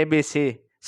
ABC۔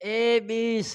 ABC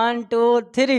1 2 3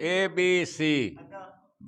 ABC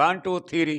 1 2 3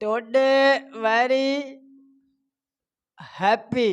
Today very happy۔